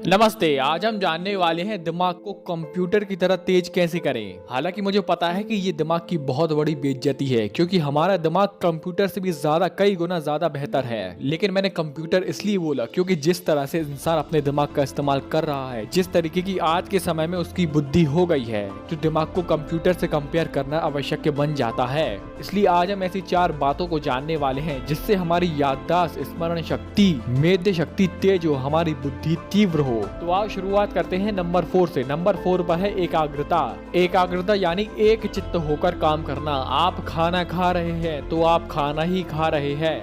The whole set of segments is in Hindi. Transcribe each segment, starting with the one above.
नमस्ते। आज हम जानने वाले हैं दिमाग को कंप्यूटर की तरह तेज कैसे करें। हालांकि मुझे पता है कि ये दिमाग की बहुत बड़ी बेइज्जती है, क्योंकि हमारा दिमाग कंप्यूटर से भी ज्यादा कई गुना ज्यादा बेहतर है। लेकिन मैंने कंप्यूटर इसलिए बोला क्योंकि जिस तरह से इंसान अपने दिमाग का इस्तेमाल कर रहा है, जिस तरीके की आज के समय में उसकी बुद्धि हो गई है, तो दिमाग को कंप्यूटर से कंपेयर करना आवश्यक बन जाता है। इसलिए आज हम ऐसी 4 बातों को जानने वाले हैं जिससे हमारी याददाश्त, स्मरण शक्ति, मेध शक्ति तेज हो, हमारी बुद्धि तीव्र हो। तो आओ शुरुआत करते हैं नंबर 4 से। नंबर 4 पर है एकाग्रता। एकाग्रता यानी एक चित्त होकर काम करना। आप खाना खा रहे हैं तो आप खाना ही खा रहे हैं।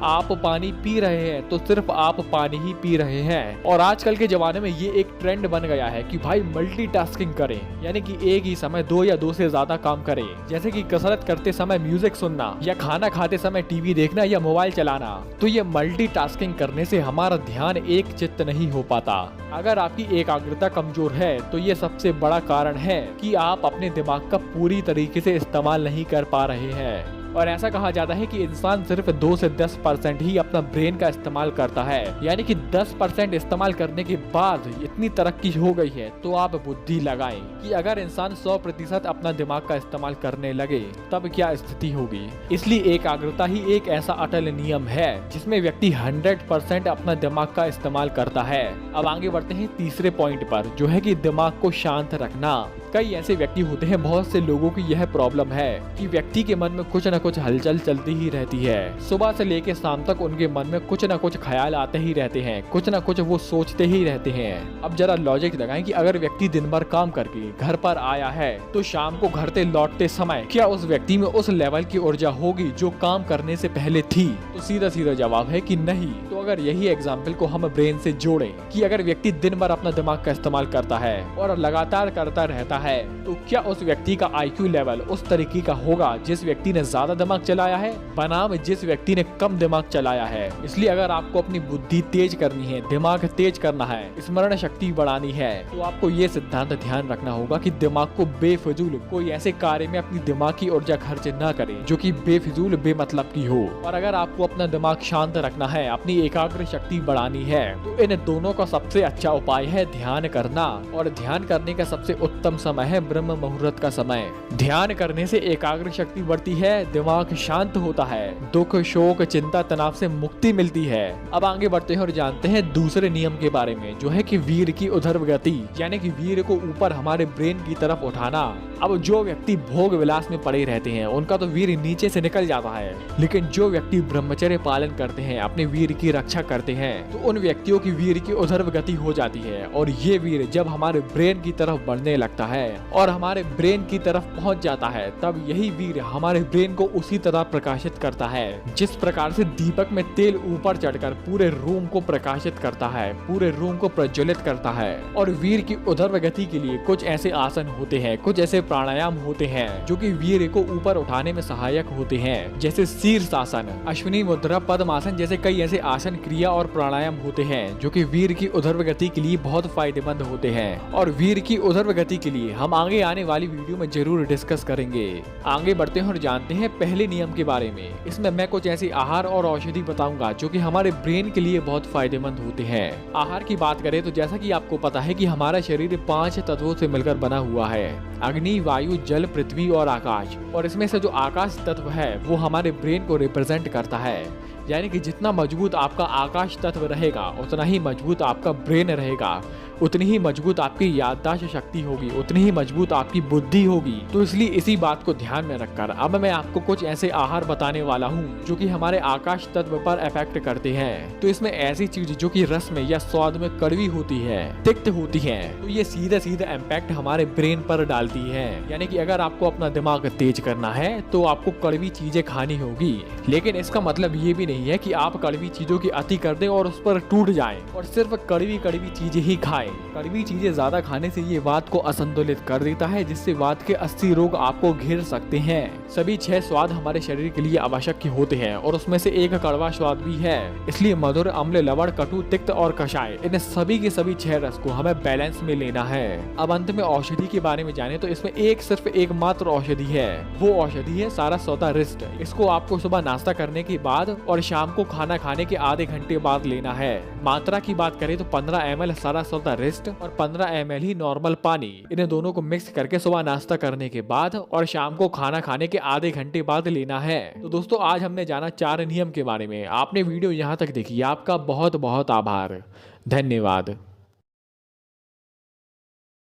आप पानी पी रहे हैं तो सिर्फ आप पानी ही पी रहे हैं। और आजकल के जमाने में ये एक ट्रेंड बन गया है कि भाई मल्टीटास्किंग करें, यानी कि एक ही समय 2 या 2 से ज्यादा काम करें। जैसे कि कसरत करते समय म्यूजिक सुनना, या खाना खाते समय टीवी देखना, या मोबाइल चलाना। तो ये मल्टीटास्किंग करने से हमारा ध्यान एक चित्त नहीं हो पाता। अगर आपकी एकाग्रता कमजोर है तो ये सबसे बड़ा कारण है कि आप अपने दिमाग का पूरी तरीके से इस्तेमाल नहीं कर पा रहे हैं। और ऐसा कहा जाता है कि इंसान सिर्फ 2 से 10% ही अपना ब्रेन का इस्तेमाल करता है, यानी कि 10% इस्तेमाल करने के बाद इतनी तरक्की हो गई है। तो आप बुद्धि लगाएं कि अगर इंसान 100% अपना दिमाग का इस्तेमाल करने लगे तब क्या स्थिति होगी। इसलिए एकाग्रता ही एक ऐसा अटल नियम है जिसमें व्यक्ति 100% अपना दिमाग का इस्तेमाल करता है। अब आगे बढ़ते हैं तीसरे पॉइंट पर, जो है कि दिमाग को शांत रखना। कई ऐसे व्यक्ति होते हैं, बहुत से लोगों की यह प्रॉब्लम है कि व्यक्ति के मन में कुछ न कुछ हलचल चलती ही रहती है। सुबह से लेकर शाम तक उनके मन में कुछ न कुछ ख्याल आते ही रहते हैं, कुछ न कुछ वो सोचते ही रहते हैं। अब जरा लॉजिक लगाएं कि अगर व्यक्ति दिन भर काम करके घर पर आया है तो शाम को घर से लौटते समय क्या उस व्यक्ति में उस लेवल की ऊर्जा होगी जो काम करने से पहले थी? तो सीधा सीधा जवाब है कि नहीं। तो अगर यही एग्जाम्पल को हम ब्रेन से जोड़ें कि अगर व्यक्ति दिन भर अपना दिमाग का इस्तेमाल करता है और लगातार करता रहता है, तो क्या उस व्यक्ति का IQ लेवल उस तरीके का होगा जिस व्यक्ति ने ज्यादा दिमाग चलाया है बनाम जिस व्यक्ति ने कम दिमाग चलाया है? इसलिए अगर आपको अपनी बुद्धि तेज करनी है, दिमाग तेज करना है, स्मरण शक्ति बढ़ानी है, तो आपको ये सिद्धांत ध्यान रखना होगा कि दिमाग को बेफिजूल कोई ऐसे कार्य में अपनी दिमाग की ऊर्जा खर्च न करें जो कि बेफिजूल बेमतलब की हो। और अगर आपको अपना दिमाग शांत रखना है, अपनी एकाग्र शक्ति बढ़ानी है, तो इन दोनों का सबसे अच्छा उपाय है ध्यान करना। और ध्यान करने का सबसे उत्तम समय है ब्रह्म मुहूर्त का समय। ध्यान करने से एकाग्र शक्ति बढ़ती है, दिमाग शांत होता है, दुख, शोक, चिंता, तनाव से मुक्ति मिलती है। अब आगे बढ़ते हैं और जानते हैं दूसरे नियम के बारे में, जो है कि वीर की ऊर्ध्व गति, यानी कि वीर को ऊपर हमारे ब्रेन की तरफ उठाना। अब जो व्यक्ति भोग विलास में पड़े रहते हैं उनका तो वीर नीचे से निकल जाता है, लेकिन जो व्यक्ति ब्रह्मचर्य पालन करते हैं, अपने वीर की रक्षा करते हैं, तो उन व्यक्तियों की वीर की ऊर्ध्व गति हो जाती है। और ये वीर जब हमारे ब्रेन की तरफ बढ़ने लगता है और हमारे ब्रेन की तरफ पहुंच जाता है, तब यही वीर हमारे ब्रेन को उसी तरह प्रकाशित करता है जिस प्रकार से दीपक में तेल ऊपर चढ़कर पूरे रूम को प्रकाशित करता है, पूरे रूम को प्रज्वलित करता है। और वीर की ऊर्ध्व गति के लिए कुछ ऐसे आसन होते हैं, कुछ ऐसे प्राणायाम होते हैं जो कि वीर को ऊपर उठाने में सहायक होते हैं, जैसे शीर्षासन, अश्विनी मुद्रा, पद्मासन जैसे कई ऐसे आसन, क्रिया और प्राणायाम होते हैं जो कि वीर की ऊर्ध्व गति के लिए बहुत फायदेमंद होते हैं। और वीर की ऊर्ध्व गति के लिए हम आगे आने वाली वीडियो में जरूर डिस्कस करेंगे। आगे बढ़ते हैं और जानते हैं पहले नियम के बारे में। इसमें मैं कुछ ऐसी आहार और औषधि बताऊंगा जो कि हमारे ब्रेन के लिए बहुत फायदेमंद होते हैं। आहार की बात करें तो जैसा कि आपको पता है कि हमारा शरीर 5 तत्वों से मिलकर बना हुआ है, अग्नि, वायु, जल, पृथ्वी और आकाश। और इसमें से जो आकाश तत्व है वो हमारे ब्रेन को रिप्रेजेंट करता है, यानी कि जितना मजबूत आपका आकाश तत्व रहेगा उतना ही मजबूत आपका ब्रेन रहेगा, उतनी ही मजबूत आपकी याददाश्त शक्ति होगी, उतनी ही मजबूत आपकी बुद्धि होगी। तो इसलिए इसी बात को ध्यान में रखकर अब मैं आपको कुछ ऐसे आहार बताने वाला हूँ जो कि हमारे आकाश तत्व पर इफेक्ट करते हैं। तो इसमें ऐसी चीज जो कि रस में या स्वाद में कड़वी होती है, तिक्त होती है, तो ये सीधा सीधा इम्पैक्ट हमारे ब्रेन पर डालती है। यानी कि अगर आपको अपना दिमाग तेज करना है तो आपको कड़वी चीजें खानी होगी। लेकिन इसका मतलब ये भी नहीं है कि आप कड़वी चीजों की अति कर दें और उस पर टूट जाएं और सिर्फ कड़वी कड़वी चीजें ही खाएं। कड़वी चीजें ज्यादा खाने से ये वात को असंतुलित कर देता है, जिससे वात के 80 रोग आपको घेर सकते हैं। सभी 6 स्वाद हमारे शरीर के लिए आवश्यक होते हैं और उसमें से एक कड़वा स्वाद भी है। इसलिए मधुर, अम्ल, लवण, कटु, तिक्त और कषाय, इन सभी के सभी 6 रस को हमें बैलेंस में लेना है। अब अंत में औषधि के बारे में जाने तो इसमें सिर्फ एक मात्र औषधि है। वो औषधि है सारा सौदा रिस्ट। इसको आपको सुबह नाश्ता करने के बाद और शाम को खाना खाने के आधे घंटे बाद लेना है। मात्रा की बात करें तो 15 ml सारा सौदा रिस्ट और 15 ml ही नॉर्मल पानी, इन्हें दोनों को मिक्स करके सुबह नाश्ता करने के बाद और शाम को खाना खाने के आधे घंटे बाद लेना है। तो दोस्तों, आज हमने जाना 4 नियम के बारे में। आपने वीडियो यहाँ तक देखी, आपका बहुत बहुत आभार, धन्यवाद।